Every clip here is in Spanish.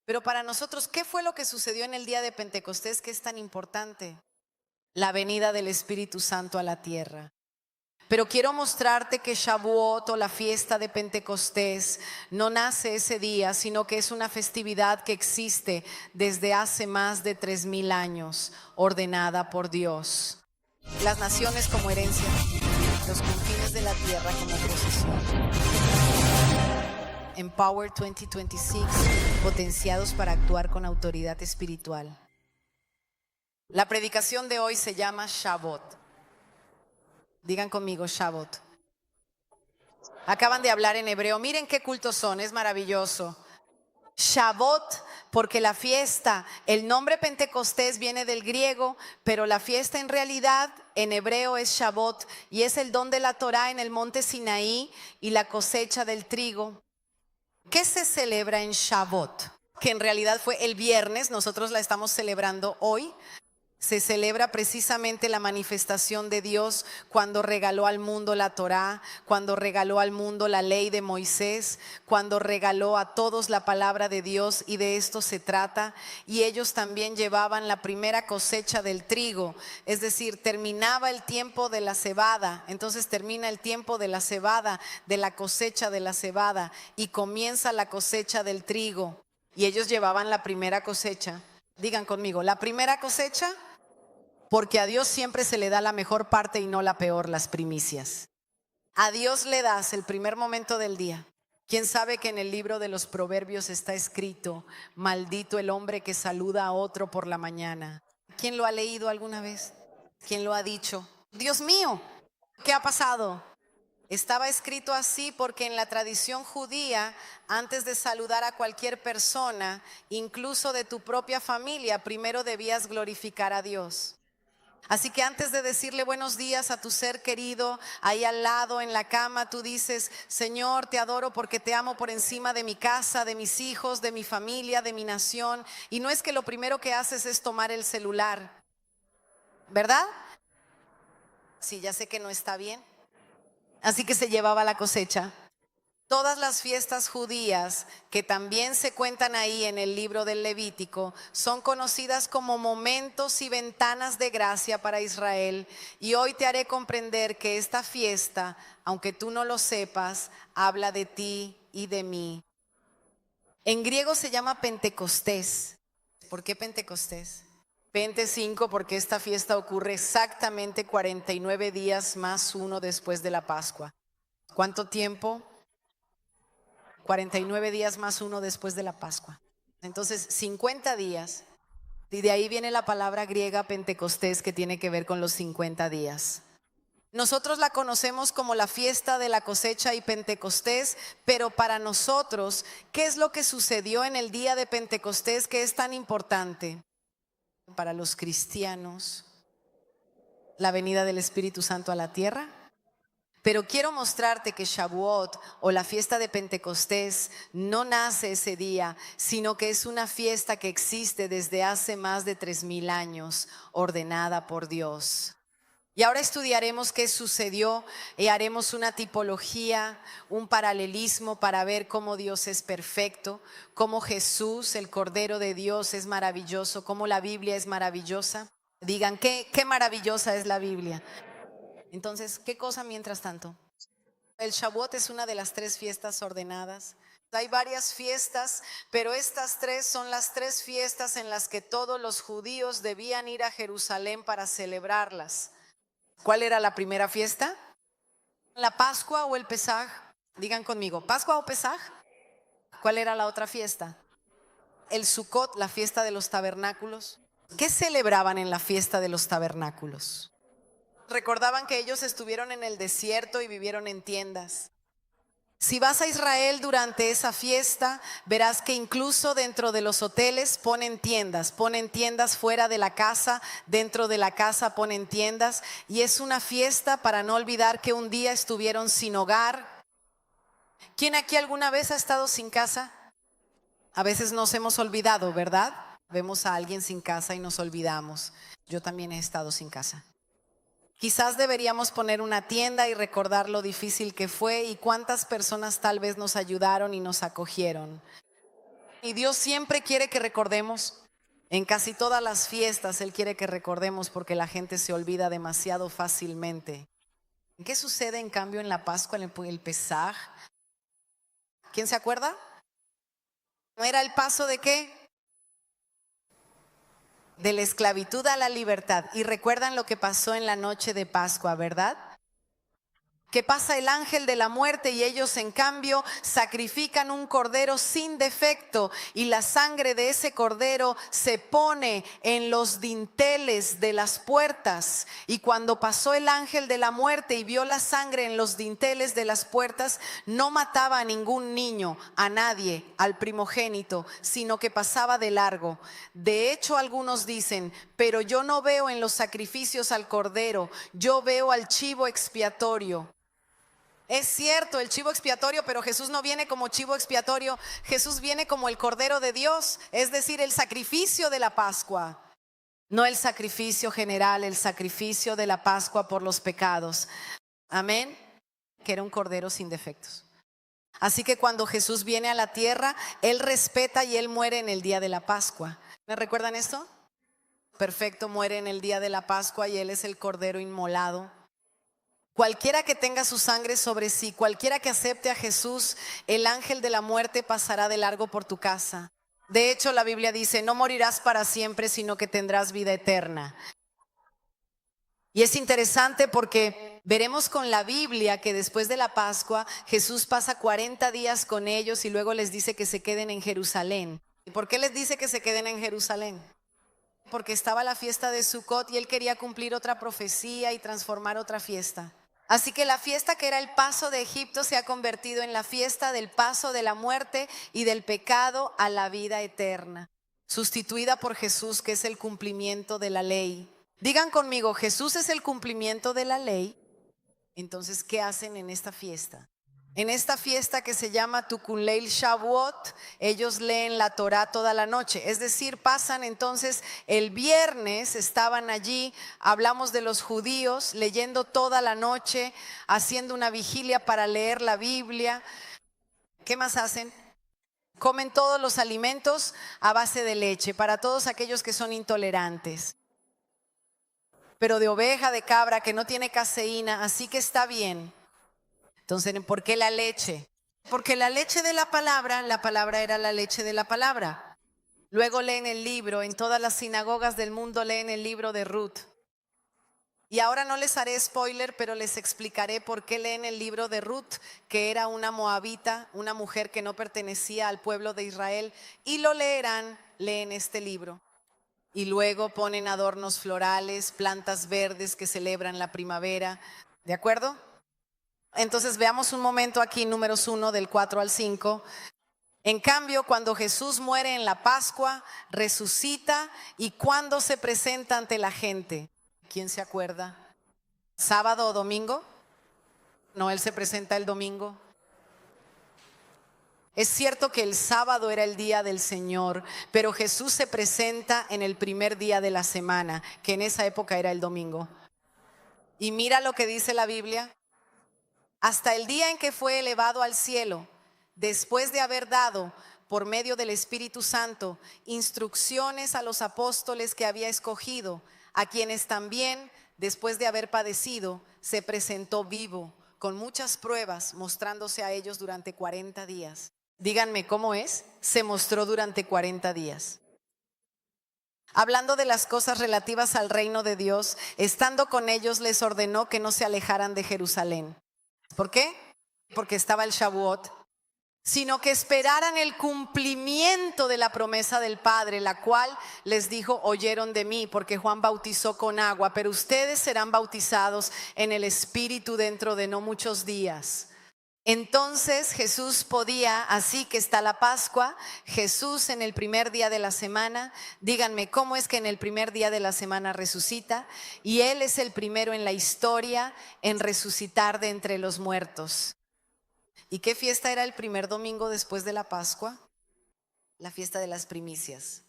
Pero para nosotros, ¿qué fue lo que sucedió en el día de Pentecostés que es tan importante? La venida del Espíritu Santo a la tierra. Pero quiero mostrarte que Shavuot o la fiesta de Pentecostés no nace ese día, sino que es una festividad que existe desde hace más de 3000 años, ordenada por Dios. Las naciones como herencia, los confines de la tierra como posesión. Empower 2026, potenciados para actuar con autoridad espiritual. La predicación de hoy se llama Shavuot. Digan conmigo, Shavuot. Acaban de hablar en hebreo. Miren qué cultos son, es maravilloso. Shavuot, porque la fiesta, el nombre Pentecostés viene del griego, pero la fiesta en realidad en hebreo es Shavuot y es el don de la Torá en el monte Sinaí y la cosecha del trigo. ¿Qué se celebra en Shavuot? Que en realidad fue el viernes, nosotros la estamos celebrando hoy. Se celebra precisamente la manifestación de Dios cuando regaló al mundo la Torá, cuando regaló al mundo la ley de Moisés, cuando regaló a todos la palabra de Dios, y de esto se trata. Y ellos también llevaban la primera cosecha del trigo, es decir, terminaba el tiempo de la cebada, entonces termina el tiempo de la cebada, de la cosecha de la cebada, y comienza la cosecha del trigo. Y ellos llevaban la primera cosecha. Digan conmigo, la primera cosecha. Porque a Dios siempre se le da la mejor parte y no la peor, las primicias. A Dios le das el primer momento del día. ¿Quién sabe que en el libro de los Proverbios está escrito: maldito el hombre que saluda a otro por la mañana? ¿Quién lo ha leído alguna vez? ¿Quién lo ha dicho? Dios mío, ¿qué ha pasado? Estaba escrito así porque en la tradición judía, antes de saludar a cualquier persona, incluso de tu propia familia, primero debías glorificar a Dios. Así que antes de decirle buenos días a tu ser querido, ahí al lado en la cama, tú dices: Señor, te adoro porque te amo por encima de mi casa, de mis hijos, de mi familia, de mi nación. Y no es que lo primero que haces es tomar el celular, ¿verdad? Sí, ya sé que no está bien. Así que se llevaba la cosecha. Todas las fiestas judías que también se cuentan ahí en el libro del Levítico son conocidas como momentos y ventanas de gracia para Israel. Y hoy te haré comprender que esta fiesta, aunque tú no lo sepas, habla de ti y de mí. En griego se llama Pentecostés. ¿Por qué Pentecostés? Pente 5 porque esta fiesta ocurre exactamente 49 días más uno después de la Pascua. ¿Cuánto tiempo? 49 días más uno después de la Pascua. Entonces, 50 días. Y de ahí viene la palabra griega Pentecostés, que tiene que ver con los 50 días. Nosotros la conocemos como la fiesta de la cosecha y Pentecostés, pero para nosotros, ¿qué es lo que sucedió en el día de Pentecostés que es tan importante? Para los cristianos, la venida del Espíritu Santo a la tierra. Pero quiero mostrarte que Shavuot o la fiesta de Pentecostés no nace ese día, sino que es una fiesta que existe desde hace más de 3000 años, ordenada por Dios. Y ahora estudiaremos qué sucedió y haremos una tipología, un paralelismo para ver cómo Dios es perfecto, cómo Jesús, el Cordero de Dios, es maravilloso, cómo la Biblia es maravillosa. Digan, qué maravillosa es la Biblia. Entonces, ¿qué cosa mientras tanto? El Shavuot es una de las 3 fiestas ordenadas. Hay varias fiestas, pero estas 3 son las 3 fiestas en las que todos los judíos debían ir a Jerusalén para celebrarlas. ¿Cuál era la primera fiesta? ¿La Pascua o el Pesaj? Digan conmigo, ¿Pascua o Pesaj? ¿Cuál era la otra fiesta? El Sukkot, la fiesta de los tabernáculos. ¿Qué celebraban en la fiesta de los tabernáculos? Recordaban que ellos estuvieron en el desierto y vivieron en tiendas. Si vas a Israel durante esa fiesta, verás que incluso dentro de los hoteles ponen tiendas fuera de la casa, dentro de la casa ponen tiendas, y es una fiesta para no olvidar que un día estuvieron sin hogar. ¿Quién aquí alguna vez ha estado sin casa? A veces nos hemos olvidado, ¿verdad? Vemos a alguien sin casa y nos olvidamos. Yo también he estado sin casa. Quizás deberíamos poner una tienda y recordar lo difícil que fue y cuántas personas tal vez nos ayudaron y nos acogieron. Y Dios siempre quiere que recordemos. En casi todas las fiestas Él quiere que recordemos porque la gente se olvida demasiado fácilmente. ¿Qué sucede en cambio en la Pascua, en el Pesaj? ¿Quién se acuerda? ¿No era el paso de qué? De la esclavitud a la libertad. Y recuerdan lo que pasó en la noche de Pascua, ¿verdad? Que pasa el ángel de la muerte y ellos en cambio sacrifican un cordero sin defecto y la sangre de ese cordero se pone en los dinteles de las puertas. Y cuando pasó el ángel de la muerte y vio la sangre en los dinteles de las puertas, no mataba a ningún niño, a nadie, al primogénito, sino que pasaba de largo. De hecho, algunos dicen, pero yo no veo en los sacrificios al cordero, yo veo al chivo expiatorio. Es cierto, el chivo expiatorio, pero Jesús no viene como chivo expiatorio, Jesús viene como el Cordero de Dios, es decir, el sacrificio de la Pascua. No el sacrificio general, el sacrificio de la Pascua por los pecados. Amén. Que era un cordero sin defectos. Así que cuando Jesús viene a la tierra, Él respeta y Él muere en el día de la Pascua. ¿Me recuerdan esto? Perfecto, muere en el día de la Pascua y Él es el cordero inmolado. Cualquiera que tenga su sangre sobre sí, cualquiera que acepte a Jesús, el ángel de la muerte pasará de largo por tu casa. De hecho, la Biblia dice, no morirás para siempre, sino que tendrás vida eterna. Y es interesante porque veremos con la Biblia que después de la Pascua, Jesús pasa 40 días con ellos y luego les dice que se queden en Jerusalén. ¿Y por qué les dice que se queden en Jerusalén? Porque estaba la fiesta de Sucot y Él quería cumplir otra profecía y transformar otra fiesta. Así que la fiesta que era el paso de Egipto se ha convertido en la fiesta del paso de la muerte y del pecado a la vida eterna, sustituida por Jesús, que es el cumplimiento de la ley. Digan conmigo, Jesús es el cumplimiento de la ley. Entonces, ¿qué hacen en esta fiesta? En esta fiesta que se llama Tukun Leil Shavuot, ellos leen la Torá toda la noche. Es decir, pasan entonces el viernes, estaban allí, hablamos de los judíos, leyendo toda la noche, haciendo una vigilia para leer la Biblia. ¿Qué más hacen? Comen todos los alimentos a base de leche, para todos aquellos que son intolerantes. Pero de oveja, de cabra, que no tiene caseína, así que está bien. Entonces, ¿por qué la leche? Porque la leche de la palabra era la leche de la palabra. Luego leen el libro, en todas las sinagogas del mundo leen el libro de Ruth. Y ahora no les haré spoiler, pero les explicaré por qué leen el libro de Ruth, que era una moabita, una mujer que no pertenecía al pueblo de Israel. Y lo leerán, leen este libro. Y luego ponen adornos florales, plantas verdes que celebran la primavera. ¿De acuerdo? Entonces veamos un momento aquí, números 1 del 4 al 5. En cambio, cuando Jesús muere en la Pascua, resucita y cuando se presenta ante la gente, ¿quién se acuerda? ¿Sábado o domingo? No, Él se presenta el domingo. Es cierto que el sábado era el día del Señor, pero Jesús se presenta en el primer día de la semana, que en esa época era el domingo. Y mira lo que dice la Biblia. Hasta el día en que fue elevado al cielo, después de haber dado, por medio del Espíritu Santo, instrucciones a los apóstoles que había escogido, a quienes también, después de haber padecido, se presentó vivo, con muchas pruebas, mostrándose a ellos durante 40 días. Díganme, ¿cómo es? Se mostró durante 40 días. Hablando de las cosas relativas al reino de Dios, estando con ellos les ordenó que no se alejaran de Jerusalén. ¿Por qué? Porque estaba el Shavuot, sino que esperaran el cumplimiento de la promesa del Padre, la cual les dijo, oyeron de mí, porque Juan bautizó con agua, pero ustedes serán bautizados en el Espíritu dentro de no muchos días. Entonces Jesús podía, así que está la Pascua, Jesús en el primer día de la semana, díganme, ¿cómo es que en el primer día de la semana resucita? Y Él es el primero en la historia en resucitar de entre los muertos. ¿Y qué fiesta era el primer domingo después de la Pascua? La fiesta de las primicias.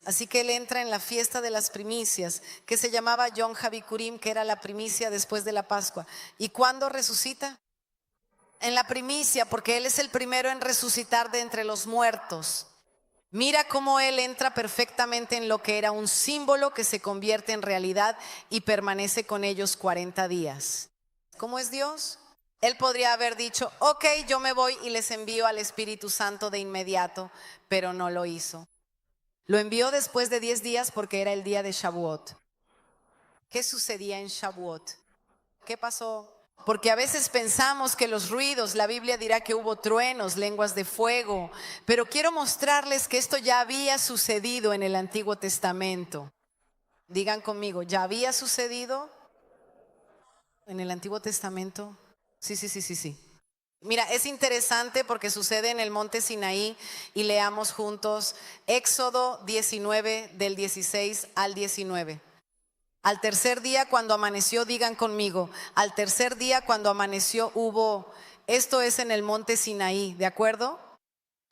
Así que Él entra en la fiesta de las primicias, que se llamaba Yom HaBikurim, que era la primicia después de la Pascua. ¿Y cuándo resucita? En la primicia, porque Él es el primero en resucitar de entre los muertos. Mira cómo Él entra perfectamente en lo que era un símbolo que se convierte en realidad y permanece con ellos 40 días. ¿Cómo es Dios? Él podría haber dicho, ok, yo me voy y les envío al Espíritu Santo de inmediato, pero no lo hizo. Lo envió después de 10 días porque era el día de Shavuot. ¿Qué sucedía en Shavuot? ¿Qué pasó? Porque a veces pensamos que los ruidos, la Biblia dirá que hubo truenos, lenguas de fuego, pero quiero mostrarles que esto ya había sucedido en el Antiguo Testamento. Digan conmigo, ¿ya había sucedido en el Antiguo Testamento? Sí. Mira, es interesante porque sucede en el monte Sinaí y leamos juntos Éxodo 19 del 16 al 19. Al tercer día cuando amaneció, digan conmigo, al tercer día cuando amaneció esto es en el monte Sinaí, ¿de acuerdo?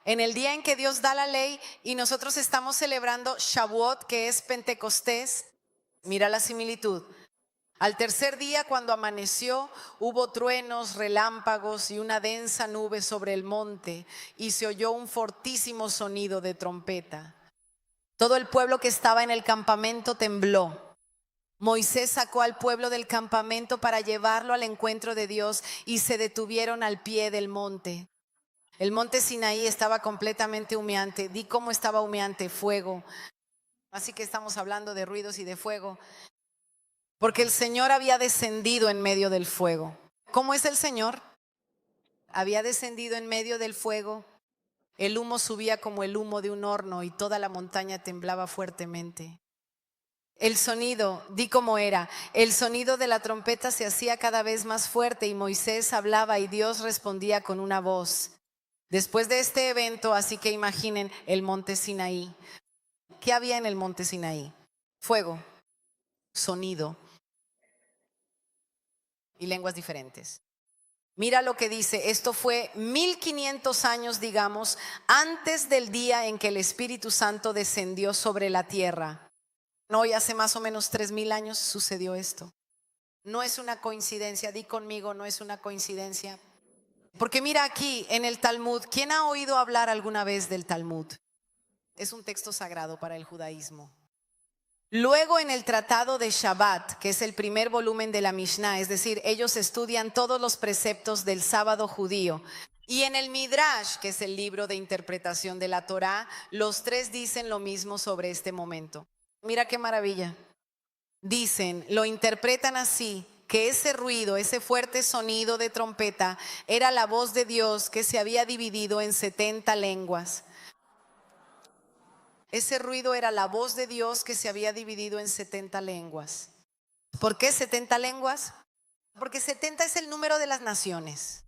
En el día en que Dios da la ley y nosotros estamos celebrando Shavuot, que es Pentecostés, mira la similitud. Al tercer día cuando amaneció, hubo truenos, relámpagos y una densa nube sobre el monte y se oyó un fortísimo sonido de trompeta. Todo el pueblo que estaba en el campamento tembló. Moisés sacó al pueblo del campamento para llevarlo al encuentro de Dios y se detuvieron al pie del monte. El monte Sinaí estaba completamente humeante. Di cómo estaba humeante, fuego. Así que estamos hablando de ruidos y de fuego. Porque el Señor había descendido en medio del fuego. ¿Cómo es el Señor? Había descendido en medio del fuego. El humo subía como el humo de un horno y toda la montaña temblaba fuertemente. El sonido, di cómo era, el sonido de la trompeta se hacía cada vez más fuerte y Moisés hablaba y Dios respondía con una voz. Después de este evento, así que imaginen el monte Sinaí. ¿Qué había en el monte Sinaí? Fuego, sonido y lenguas diferentes. Mira lo que dice, esto fue 1500 años, digamos, antes del día en que el Espíritu Santo descendió sobre la tierra. Hoy hace más o menos 3000 años sucedió esto. No es una coincidencia, di conmigo, no es una coincidencia. Porque mira aquí en el Talmud, ¿quién ha oído hablar alguna vez del Talmud? Es un texto sagrado para el judaísmo. Luego en el Tratado de Shabbat, que es el primer volumen de la Mishnah, es decir, ellos estudian todos los preceptos del sábado judío. Y en el Midrash, que es el libro de interpretación de la Torá, los tres dicen lo mismo sobre este momento. Mira qué maravilla. Dicen, lo interpretan así, que ese ruido, ese fuerte sonido de trompeta era la voz de Dios que se había dividido en 70 lenguas. Ese ruido era la voz de Dios que se había dividido en 70 lenguas. ¿Por qué 70 lenguas? Porque 70 es el número de las naciones.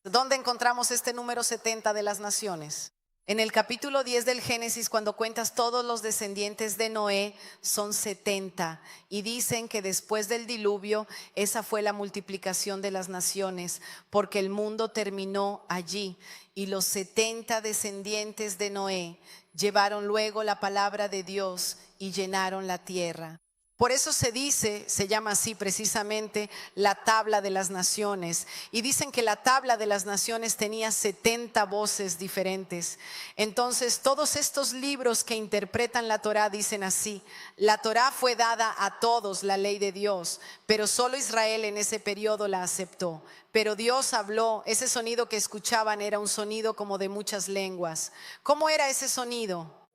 ¿Dónde encontramos este número 70 de las naciones? En el capítulo 10 del Génesis, cuando cuentas todos los descendientes de Noé, son 70. Y dicen que después del diluvio, esa fue la multiplicación de las naciones, porque el mundo terminó allí. Y los 70 descendientes de Noé llevaron luego la palabra de Dios y llenaron la tierra. Por eso se llama así precisamente la tabla de las naciones. Y dicen que la tabla de las naciones tenía 70 voces diferentes. Entonces todos estos libros que interpretan la Torá dicen así: la Torá fue dada a todos, la ley de Dios, pero solo Israel en ese periodo la aceptó. Pero Dios habló, ese sonido que escuchaban era un sonido como de muchas lenguas. ¿Cómo era ese sonido?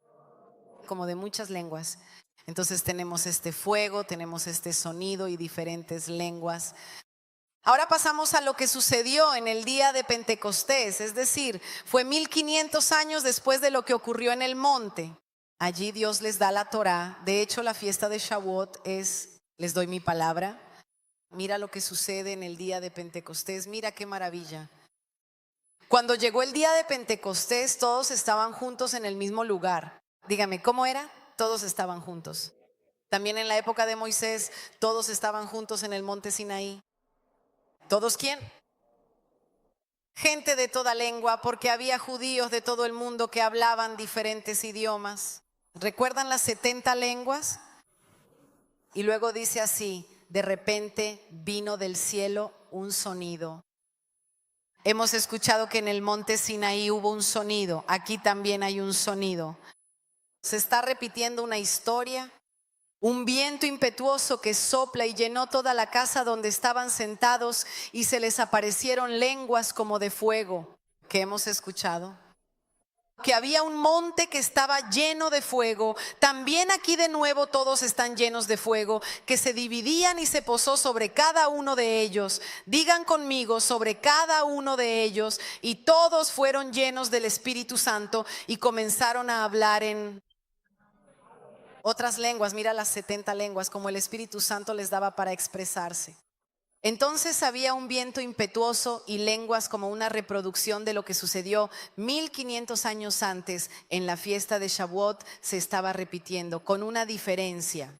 Como de muchas lenguas. Entonces tenemos este fuego, tenemos este sonido y diferentes lenguas. Ahora pasamos a lo que sucedió en el día de Pentecostés, es decir, fue 1500 años después de lo que ocurrió en el monte. Allí Dios les da la Torá. De hecho, la fiesta de Shavuot es, les doy mi palabra. Mira lo que sucede en el día de Pentecostés, mira qué maravilla. Cuando llegó el día de Pentecostés, todos estaban juntos en el mismo lugar. Dígame, ¿cómo era? Todos estaban juntos. También en la época de Moisés, todos estaban juntos en el monte Sinaí. ¿Todos quién? Gente de toda lengua, porque había judíos de todo el mundo que hablaban diferentes idiomas. ¿Recuerdan las 70 lenguas? Y luego dice así: de repente vino del cielo un sonido. Hemos escuchado que en el monte Sinaí hubo un sonido, aquí también hay un sonido. Se está repitiendo una historia, un viento impetuoso que sopla y llenó toda la casa donde estaban sentados y se les aparecieron lenguas como de fuego, que hemos escuchado. Que había un monte que estaba lleno de fuego, también aquí de nuevo todos están llenos de fuego, que se dividían y se posó sobre cada uno de ellos. Digan conmigo, sobre cada uno de ellos, y todos fueron llenos del Espíritu Santo y comenzaron a hablar en otras lenguas. Mira las 70 lenguas como el Espíritu Santo les daba para expresarse. Entonces había un viento impetuoso y lenguas como una reproducción de lo que sucedió 1500 años antes en la fiesta de Shavuot. Se estaba repitiendo con una diferencia.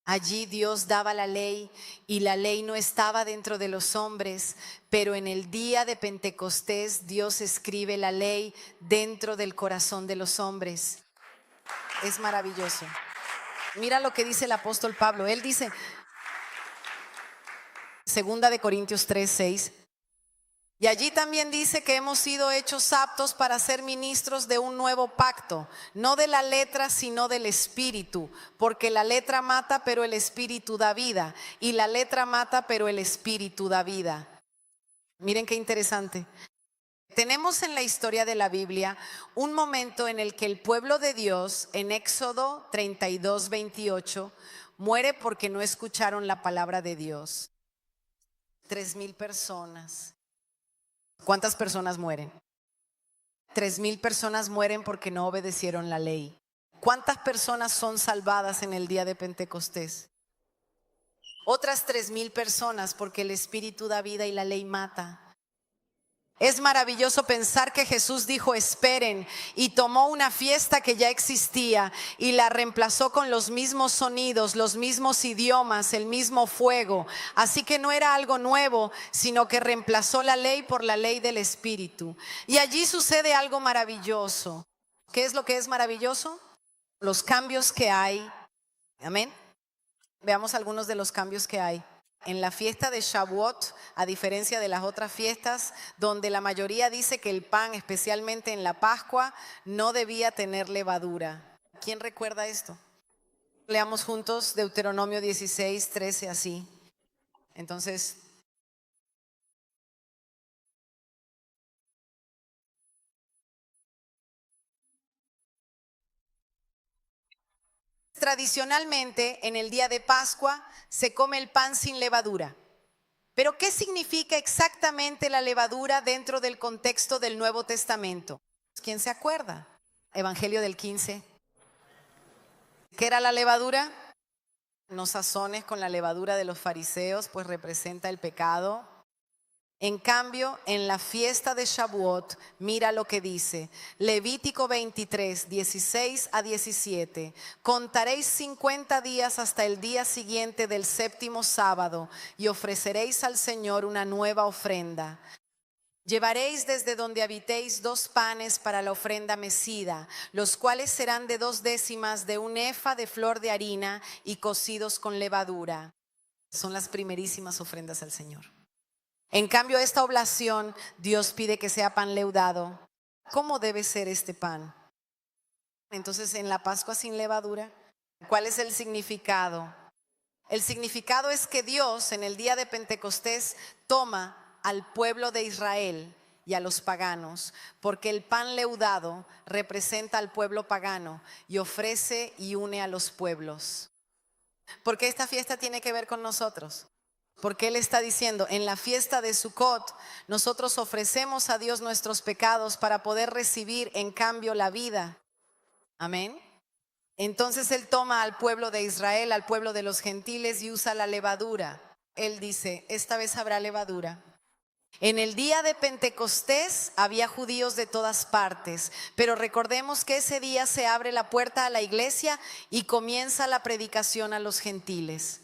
Allí Dios daba la ley y la ley no estaba dentro de los hombres, pero en el día de Pentecostés Dios escribe la ley dentro del corazón de los hombres. Es maravilloso. Mira lo que dice el apóstol Pablo. Él dice, Segunda de Corintios 3:6. Y allí también dice que hemos sido hechos aptos para ser ministros de un nuevo pacto, no de la letra, sino del espíritu, porque la letra mata, pero el espíritu da vida, y la letra mata, pero el espíritu da vida. Miren qué interesante. Tenemos en la historia de la Biblia un momento en el que el pueblo de Dios, en Éxodo 32:28, muere porque no escucharon la palabra de Dios. 3,000 personas. ¿Cuántas personas mueren? 3,000 personas mueren porque no obedecieron la ley. ¿Cuántas personas son salvadas en el día de Pentecostés? Otras 3,000 personas porque el Espíritu da vida y la ley mata. Es maravilloso pensar que Jesús dijo esperen y tomó una fiesta que ya existía y la reemplazó con los mismos sonidos, los mismos idiomas, el mismo fuego. Así que no era algo nuevo, sino que reemplazó la ley por la ley del Espíritu. Y allí sucede algo maravilloso. ¿Qué es lo que es maravilloso? Los cambios que hay. Amén. Veamos algunos de los cambios que hay. En la fiesta de Shavuot, a diferencia de las otras fiestas, donde la mayoría dice que el pan, especialmente en la Pascua, no debía tener levadura. ¿Quién recuerda esto? Leamos juntos Deuteronomio 16:13 así. Entonces, tradicionalmente en el día de Pascua se come el pan sin levadura. Pero ¿qué significa exactamente la levadura dentro del contexto del Nuevo Testamento? ¿Quién se acuerda? Evangelio del 15. ¿Qué era la levadura? No sazones con la levadura de los fariseos, pues representa el pecado. En cambio, en la fiesta de Shavuot, mira lo que dice, Levítico 23, 16 a 17. Contaréis 50 días hasta el día siguiente del séptimo sábado y ofreceréis al Señor una nueva ofrenda. Llevaréis desde donde habitéis 2 panes para la ofrenda mecida, los cuales serán de 2 décimas de un efa de flor de harina y cocidos con levadura. Son las primerísimas ofrendas al Señor. En cambio, esta oblación, Dios pide que sea pan leudado. ¿Cómo debe ser este pan? Entonces, en la Pascua sin levadura, ¿cuál es el significado? El significado es que Dios en el día de Pentecostés toma al pueblo de Israel y a los paganos, porque el pan leudado representa al pueblo pagano y ofrece y une a los pueblos. ¿Por qué esta fiesta tiene que ver con nosotros? Porque Él está diciendo, en la fiesta de Sukkot, nosotros ofrecemos a Dios nuestros pecados para poder recibir en cambio la vida. Amén. Entonces Él toma al pueblo de Israel, al pueblo de los gentiles y usa la levadura. Él dice, esta vez habrá levadura. En el día de Pentecostés había judíos de todas partes, pero recordemos que ese día se abre la puerta a la iglesia y comienza la predicación a los gentiles.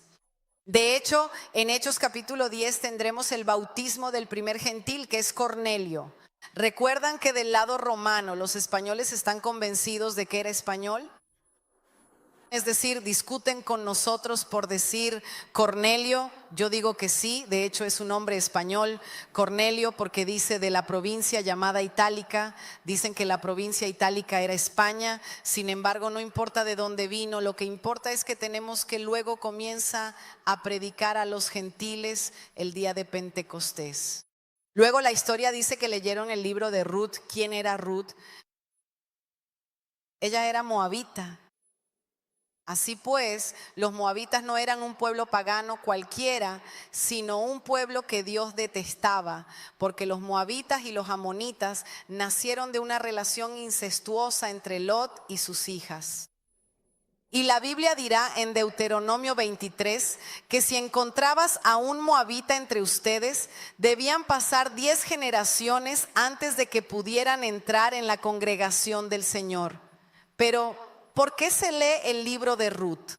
De hecho, en Hechos capítulo 10 tendremos el bautismo del primer gentil, que es Cornelio. ¿Recuerdan que del lado romano los españoles están convencidos de que era español? Es decir, discuten con nosotros por decir Cornelio. Yo digo que sí, de hecho es un nombre español, Cornelio, porque dice de la provincia llamada Itálica. Dicen que la provincia itálica era España. Sin embargo, no importa de dónde vino, lo que importa es que tenemos que luego comienza a predicar a los gentiles el día de Pentecostés. Luego la historia dice que leyeron el libro de Ruth. ¿Quién era Ruth? Ella era moabita. Así pues, los moabitas no eran un pueblo pagano cualquiera, sino un pueblo que Dios detestaba, porque los moabitas y los amonitas nacieron de una relación incestuosa entre Lot y sus hijas. Y la Biblia dirá en Deuteronomio 23 que si encontrabas a un moabita entre ustedes, debían pasar 10 generaciones antes de que pudieran entrar en la congregación del Señor. Pero, ¿por qué se lee el libro de Ruth?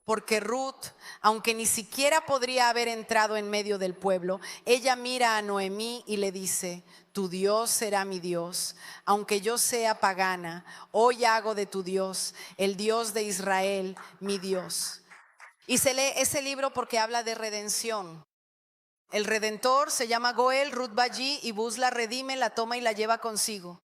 Porque Ruth, aunque ni siquiera podría haber entrado en medio del pueblo, ella mira a Noemí y le dice: tu Dios será mi Dios, aunque yo sea pagana, hoy hago de tu Dios, el Dios de Israel, mi Dios. Y se lee ese libro porque habla de redención. El Redentor se llama Goel, Ruth va allí y Buz la redime, la toma y la lleva consigo.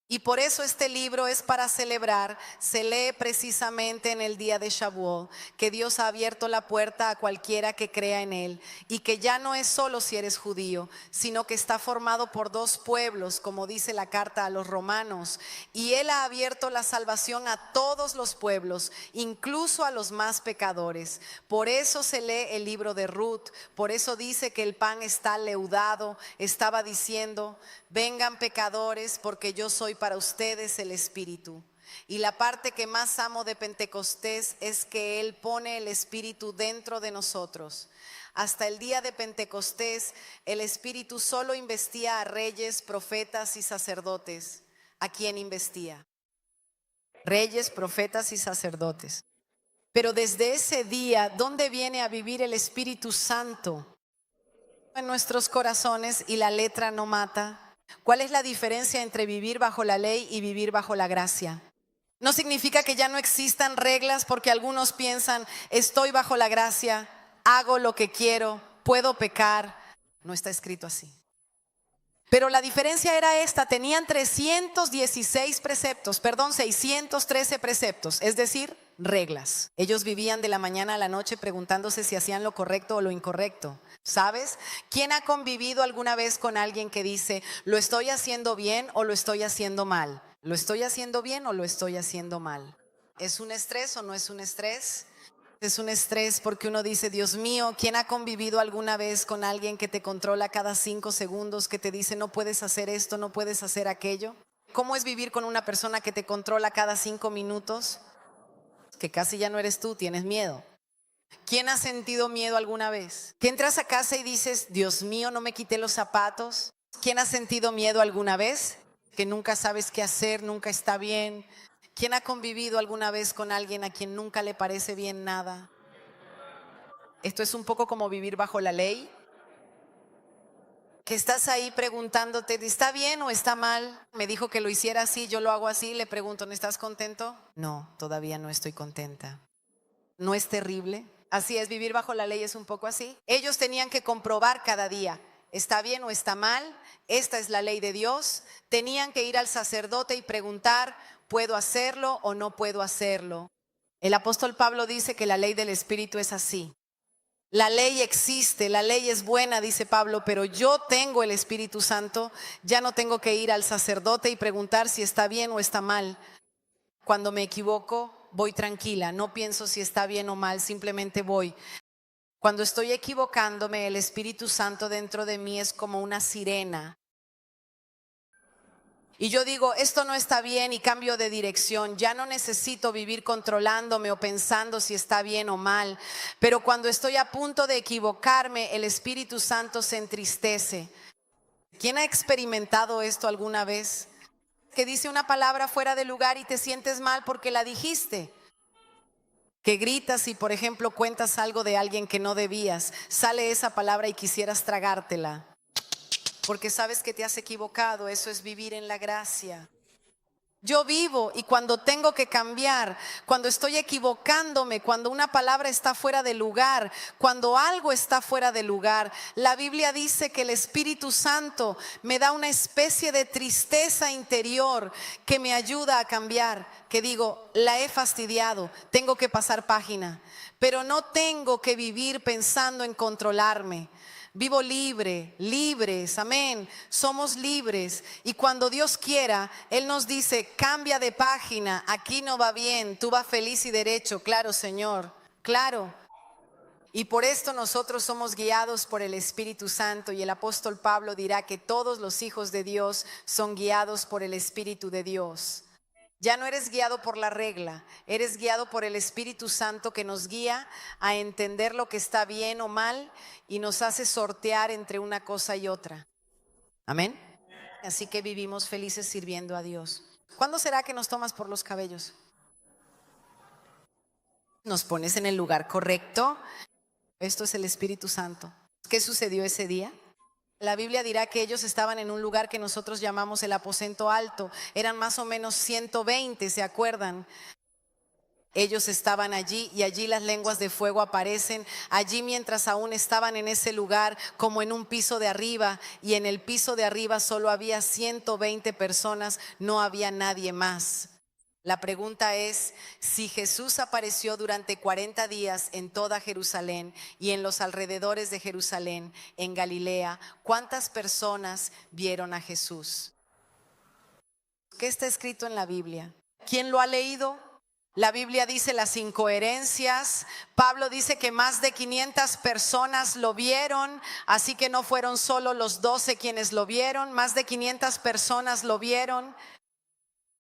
Y por eso este libro es para celebrar, se lee precisamente en el día de Shavuot, que Dios ha abierto la puerta a cualquiera que crea en él y que ya no es solo si eres judío, sino que está formado por dos pueblos, como dice la carta a los romanos, y él ha abierto la salvación a todos los pueblos, incluso a los más pecadores. Por eso se lee el libro de Ruth, por eso dice que el pan está leudado, estaba diciendo: vengan pecadores, porque yo soy para ustedes el Espíritu. Y la parte que más amo de Pentecostés es que Él pone el Espíritu dentro de nosotros. Hasta el día de Pentecostés, el Espíritu solo investía a reyes, profetas y sacerdotes. ¿A quién investía? Reyes, profetas y sacerdotes. Pero desde ese día, ¿dónde viene a vivir el Espíritu Santo? En nuestros corazones, y la letra no mata. ¿Cuál es la diferencia entre vivir bajo la ley y vivir bajo la gracia? No significa que ya no existan reglas, porque algunos piensan: estoy bajo la gracia, hago lo que quiero, puedo pecar. No está escrito así. Pero la diferencia era esta: tenían 613 preceptos, es decir, reglas. Ellos vivían de la mañana a la noche preguntándose si hacían lo correcto o lo incorrecto. ¿Sabes? ¿Quién ha convivido alguna vez con alguien que dice: lo estoy haciendo bien o lo estoy haciendo mal? ¿Lo estoy haciendo bien o lo estoy haciendo mal? ¿Es un estrés o no es un estrés? Es un estrés porque uno dice: Dios mío, ¿quién ha convivido alguna vez con alguien que te controla cada 5 segundos, que te dice: no puedes hacer esto, no puedes hacer aquello? ¿Cómo es vivir con una persona que te controla cada 5 minutos? Que casi ya no eres tú, tienes miedo. ¿Quién ha sentido miedo alguna vez? ¿Que entras a casa y dices: Dios mío, no me quité los zapatos? ¿Quién ha sentido miedo alguna vez? Que nunca sabes qué hacer, nunca está bien. ¿Quién ha convivido alguna vez con alguien a quien nunca le parece bien nada? Esto es un poco como vivir bajo la ley. Que estás ahí preguntándote: ¿está bien o está mal? Me dijo que lo hiciera así, yo lo hago así. Le pregunto: ¿no estás contento? No, todavía no estoy contenta. ¿No es terrible? Así es, vivir bajo la ley es un poco así. Ellos tenían que comprobar cada día: ¿está bien o está mal? Esta es la ley de Dios. Tenían que ir al sacerdote y preguntar: ¿puedo hacerlo o no puedo hacerlo? El apóstol Pablo dice que la ley del Espíritu es así. La ley existe, la ley es buena, dice Pablo, pero yo tengo el Espíritu Santo. Ya no tengo que ir al sacerdote y preguntar si está bien o está mal. Cuando me equivoco, voy tranquila, no pienso si está bien o mal, simplemente voy. Cuando estoy equivocándome, el Espíritu Santo dentro de mí es como una sirena. Y yo digo: esto no está bien, y cambio de dirección. Ya no necesito vivir controlándome o pensando si está bien o mal. Pero cuando estoy a punto de equivocarme, el Espíritu Santo se entristece. ¿Quién ha experimentado esto alguna vez? Que dice una palabra fuera de lugar y te sientes mal porque la dijiste. Que gritas y, por ejemplo, cuentas algo de alguien que no debías. Sale esa palabra y quisieras tragártela, porque sabes que te has equivocado. Eso es vivir en la gracia. Yo vivo y cuando tengo que cambiar, cuando estoy equivocándome, cuando una palabra está fuera de lugar, cuando algo está fuera de lugar, la Biblia dice que el Espíritu Santo me da una especie de tristeza interior que me ayuda a cambiar, que digo, la he fastidiado, tengo que pasar página, pero no tengo que vivir pensando en controlarme. Vivo libres, amén. Somos libres y cuando Dios quiera, Él nos dice, cambia de página, aquí no va bien, tú vas feliz y derecho. Claro, Señor, claro. Y por esto nosotros somos guiados por el Espíritu Santo y el apóstol Pablo dirá que todos los hijos de Dios son guiados por el Espíritu de Dios. Ya no eres guiado por la regla, eres guiado por el Espíritu Santo que nos guía a entender lo que está bien o mal y nos hace sortear entre una cosa y otra. Amén. Así que vivimos felices sirviendo a Dios. ¿Cuándo será que nos tomas por los cabellos? Nos pones en el lugar correcto. Esto es el Espíritu Santo. ¿Qué sucedió ese día? La Biblia dirá que ellos estaban en un lugar que nosotros llamamos el aposento alto. Eran más o menos 120, ¿se acuerdan? Ellos estaban allí y allí las lenguas de fuego aparecen. Allí mientras aún estaban en ese lugar como en un piso de arriba y en el piso de arriba solo había 120 personas, no había nadie más. La pregunta es, si Jesús apareció durante 40 días en toda Jerusalén y en los alrededores de Jerusalén, en Galilea, ¿cuántas personas vieron a Jesús? ¿Qué está escrito en la Biblia? ¿Quién lo ha leído? La Biblia dice las incoherencias. Pablo dice que más de 500 personas lo vieron, así que no fueron solo los 12 quienes lo vieron, más de 500 personas lo vieron.